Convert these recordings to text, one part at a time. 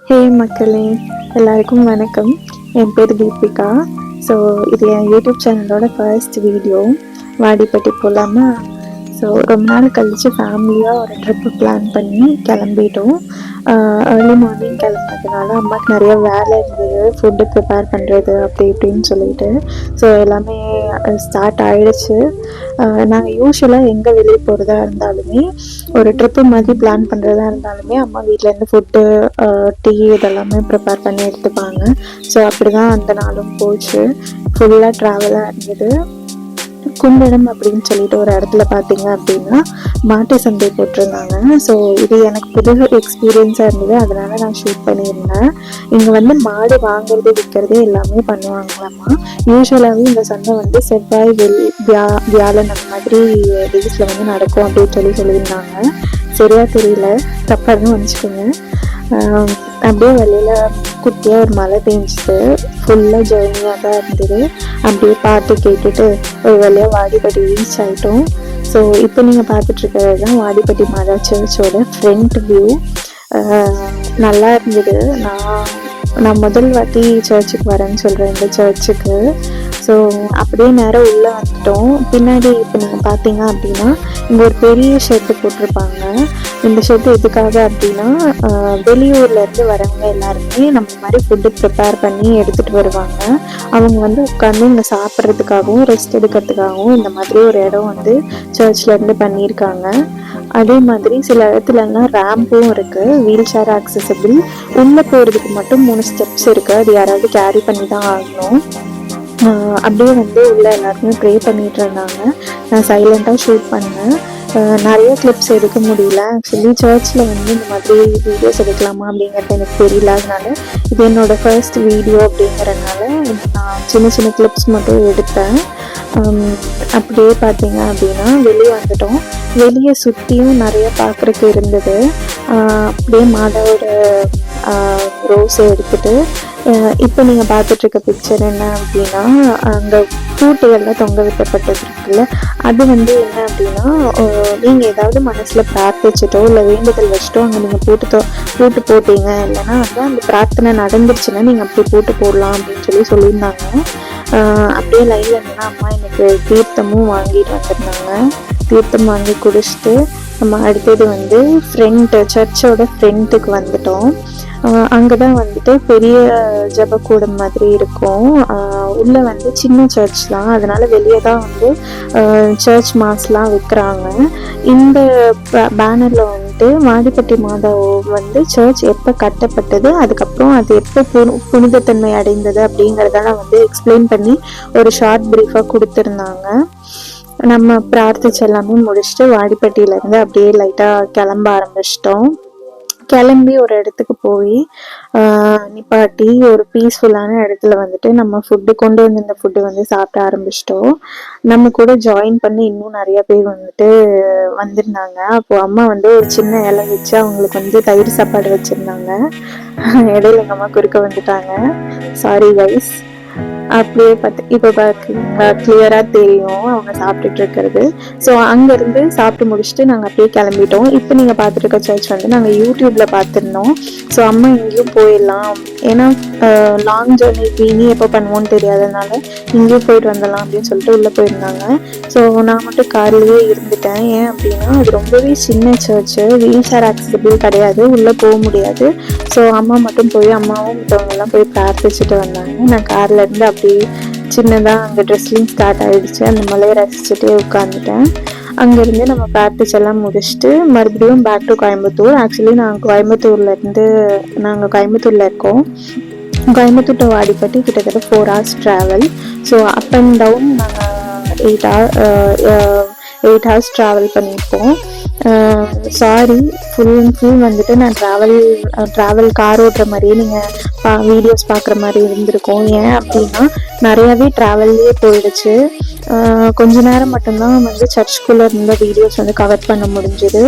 ஹே மக்களே, எல்லாருக்கும் வணக்கம். என் பேர் தீபிகா. ஸோ இது என் யூடியூப் சேனலோட ஃபர்ஸ்ட் வீடியோ. வாடிப்பட்டி போகலாமா? ஸோ ரொம்ப நாள் கழித்து ஃபேமிலியாக ஒரு ட்ரிப்பு பிளான் பண்ணி கிளம்பிட்டோம். ஏர்லி மார்னிங் கிளம்புறதுனால அம்மாவுக்கு நிறைய வேலை இருந்தது, ஃபுட்டு ப்ரிப்பேர் பண்ணுறது அப்படி இப்படின்னு சொல்லிட்டு. ஸோ எல்லாமே ஸ்டார்ட் ஆகிடுச்சு. நாங்கள் யூஸ்வலாக எங்கே வெளியே போகிறதா இருந்தாலுமே, ஒரு ட்ரிப்பு மாதிரி பிளான் பண்ணுறதா இருந்தாலுமே அம்மா வீட்டிலேருந்து ஃபுட்டு, டீ இதெல்லாமே ப்ரிப்பேர் பண்ணி எடுத்துப்பாங்க. ஸோ அப்படி தான் அந்த நாளும் போச்சு. ஃபுல்லாக ட்ராவலாக இருந்தது. குண்டடம் அப்படின்னு சொல்லிட்டு ஒரு இடத்துல பார்த்தீங்க அப்படின்னா மாட்டு சந்தை போட்டிருந்தாங்க. ஸோ இது எனக்கு புது எக்ஸ்பீரியன்ஸாக இருந்தது, அதனால நான் ஷூட் பண்ணியிருந்தேன். இங்கே வந்து மாடு வாங்குறது விற்கிறது எல்லாமே பண்ணுவாங்களாம்மா. யூஸ்வலாகவே இந்த சந்தை வந்து செவ்வாய், வியாழன் அந்த மாதிரி டேஸில் வந்து நடக்கும் அப்படின்னு சொல்லியிருந்தாங்க. சரியா தெரியல, தப்பாக வந்துச்சுக்கோங்க. அப்படியே வெளியில் குட்டியாக ஒரு மழை பெஞ்சிட்டு ஃபுல்லாக ஜர்னியாக தான் இருந்தது. அப்படியே பாட்டு கேட்டுட்டு ஒரு வழியாக வாடிப்பட்டி ரீச் ஆகிட்டோம். ஸோ இப்போ நீங்கள் பார்த்துட்ருக்கிறது தான் வாடிப்பட்டி மாதா சர்ச்சோட ஃப்ரண்ட் வியூ. நல்லா இருந்தது. நான் முதல் வாட்டி சர்ச்சுக்கு வரேன்னு சொல்கிறேன் இந்த சர்ச்சுக்கு. ஸோ அப்படியே நேரம் உள்ளே வந்துட்டோம். பின்னாடி இப்போ நீங்கள் பார்த்தீங்க அப்படின்னா இங்கே ஒரு பெரிய ஷெட்டு போட்டிருப்பாங்க. இந்த ஷெட்டு எதுக்காக அப்படின்னா, வெளியூர்லேருந்து வரவங்க எல்லாருமே நம்ம மாதிரி ஃபுட்டு ப்ரிப்பேர் பண்ணி எடுத்துகிட்டு வருவாங்க. அவங்க வந்து உட்காந்து இங்கே சாப்பிட்றதுக்காகவும் ரெஸ்ட் எடுக்கிறதுக்காகவும் இந்த மாதிரி ஒரு இடம் வந்து சர்ச்லேருந்து பண்ணியிருக்காங்க. அதே மாதிரி சில இடத்துலலாம் ரேம்பும் இருக்குது, வீல் சேர் ஆக்சசபிள். உள்ளே போகிறதுக்கு மட்டும் 3 ஸ்டெப்ஸ் இருக்குது, அது யாராவது கேரி பண்ணி தான் ஆகணும். அப்படியே வந்து உள்ளே எல்லாருமே ப்ரே பண்ணிகிட்டு இருந்தாங்க. நான் சைலண்ட்டாக ஷூட் பண்ணேன். நிறைய கிளிப்ஸ் எடுக்க முடியல. ஆக்சுவலி சர்ச்சில் வந்து இந்த மாதிரி வீடியோஸ் எடுக்கலாமா அப்படிங்கிறது எனக்கு தெரியல. அதனால இது என்னோடய ஃபர்ஸ்ட் வீடியோ அப்படிங்கிறதுனால நான் சின்ன சின்ன கிளிப்ஸ் மட்டும் எடுத்தேன். அப்படியே பார்த்தீங்க அப்படின்னா வெளியே வந்துட்டோம். வெளியே சுற்றியும் நிறைய பார்க்குறக்கு இருந்தது. அப்படியே மாதாவோட ரோஸை எடுத்துகிட்டு இப்போ நீங்கள் பார்த்துட்ருக்க பிக்சர் என்ன அப்படின்னா, அந்த பூட்டுகளில் தொங்க விட்டப்பட்டது இருக்குல்ல, அது வந்து என்ன அப்படின்னா, நீங்கள் ஏதாவது மனசில் பிரார்த்திச்சிட்டோ இல்லை வேண்டுதல் வச்சுட்டோ அங்கே நீங்கள் பூட்டு போட்டீங்க, இல்லைன்னா வந்து அந்த பிரார்த்தனை நடந்துருச்சுன்னா நீங்கள் அப்படி பூட்டு போடலாம் அப்படின்னு சொல்லியிருந்தாங்க. அப்படியே லைனில் என்னன்னா அம்மா எனக்கு தீர்த்தமும் வாங்கிட்டு வந்திருந்தாங்க. தீர்த்தம் வாங்கி குடிச்சிட்டு நம்ம அடுத்தது வந்து சர்ச்சோட ஃப்ரண்ட்டுக்கு வந்துட்டோம். அங்கே தான் வந்துட்டு பெரிய ஜபக்கூடம் மாதிரி இருக்கும். உள்ளே வந்து சின்ன சர்ச் தான், அதனால வெளியே தான் வந்து சர்ச் மாஸ்லாம் விற்கிறாங்க. இந்த பேனரில் வந்துட்டு வாடிப்பட்டி மாதா வந்து சர்ச் எப்போ கட்டப்பட்டது, அதுக்கப்புறம் அது எப்போ புனிதத்தன்மை அடைந்தது அப்படிங்கிறதெல்லாம் வந்து எக்ஸ்பிளைன் பண்ணி ஒரு ஷார்ட் ப்ரீஃபாக கொடுத்துருந்தாங்க. நம்ம பிரார்த்திச்சு எல்லாமே முடிச்சுட்டு வாடிப்பட்டியிலேருந்து அப்படியே லைட்டாக கிளம்ப ஆரம்பிச்சிட்டோம். கிளம்பி ஒரு இடத்துக்கு போய் நிப்பாட்டி ஒரு பீஸ்ஃபுல்லான இடத்துல வந்துட்டு நம்ம கொண்டு வந்து இந்த ஃபுட்டு வந்து சாப்பிட ஆரம்பிச்சிட்டோம். நம்ம கூட ஜாயின் பண்ணி இன்னும் நிறைய பேர் வந்துட்டு வந்திருந்தாங்க. அப்போது அம்மா வந்து ஒரு சின்ன இலை வச்சு அவங்களுக்கு வந்து தயிர் சாப்பாடு வச்சுருந்தாங்க. இடையில எங்கள் அம்மா குறுக்க வந்துட்டாங்க, சாரி கைஸ். அப்படியே இப்போ பார்த்தீங்களா, கிளியராக தெரியும் அவங்க சாப்பிட்டுட்டு இருக்கிறது. ஸோ அங்கேருந்து சாப்பிட்டு முடிச்சுட்டு நாங்கள் அப்படியே கிளம்பிட்டோம். இப்போ நீங்கள் பார்த்துட்டு இருக்க சர்ச் வந்து நாங்கள் யூடியூப்பில் பார்த்துருந்தோம். ஸோ அம்மா இங்கேயும் போயிடலாம், ஏன்னா லாங் ஜர்னி இனி எப்போ பண்ணுவோன்னு தெரியாததுனால இங்கேயும் போயிட்டு வந்துடலாம் அப்படின்னு சொல்லிட்டு உள்ளே போயிருந்தாங்க. ஸோ நான் மட்டும் கார்லேயே இருந்துட்டேன். ஏன் அப்படின்னா அது ரொம்பவே சின்ன சர்ச்சு, வீல் சேர் ஆக்சசபிள் கிடையாது, உள்ளே போக முடியாது. ஸோ அம்மா மட்டும் போய் அம்மாவும் மற்றவங்கெல்லாம் போய் பிரார்த்திச்சுட்டு வந்தாங்க. நான் காரில் இருந்து அப்படியே சின்னதாக அங்கே ட்ரெஸ்லிங் ஸ்டார்ட் ஆகிடுச்சு. அந்த மலையை ரசிச்சுட்டே உட்காந்துட்டேன். அங்கேருந்து நம்ம பிராக்டிஸ் முடிச்சுட்டு மறுபடியும் பேக் டு கோயம்புத்தூர். ஆக்சுவலி நாங்கள் கோயம்புத்தூரில் இருக்கோம். கோயம்புத்தூர் டு வாடிப்பட்டி கிட்டத்தட்ட 4 hours travel. So up and down நாங்கள் 8 hours ட்ராவல் பண்ணியிருக்கோம். சாரி, ஃபுல் அண்ட் ஃபுல் வந்துட்டு நான் ட்ராவல் கார் ஓட்டுற மாதிரியே நீங்கள் வீடியோஸ் பார்க்குற மாதிரி இருந்திருக்கோம். ஏன் அப்படின்னா நிறையாவே ட்ராவல்லே போயிடுச்சு. கொஞ்ச நேரம் மட்டும்தான் வந்து சர்ச்சுக்குள்ளே இருந்த வீடியோஸ் வந்து கவர் பண்ண முடிஞ்சுது.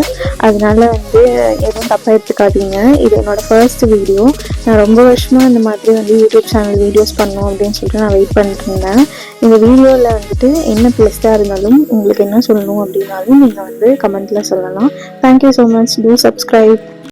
அதனால வந்து எதுவும் தப்பாக எடுத்துக்காதீங்க. இது என்னோடய ஃபர்ஸ்ட் வீடியோ. நான் ரொம்ப வருஷமாக இந்த மாதிரி வந்து யூடியூப் சேனல் வீடியோஸ் பண்ணணும் அப்படின்னு சொல்லிட்டு நான் வெயிட் பண்ணிட்டு இருந்தேன். இந்த வீடியோவில் வந்துட்டு என்ன ப்ளஸ்டாக இருந்தாலும் உங்களுக்கு என்ன சொல்லணும் அப்படின்னாலும் நீங்கள் வந்து கமெண்ட்டில் சொல்லலாம். Thank you so much. Two subscribe.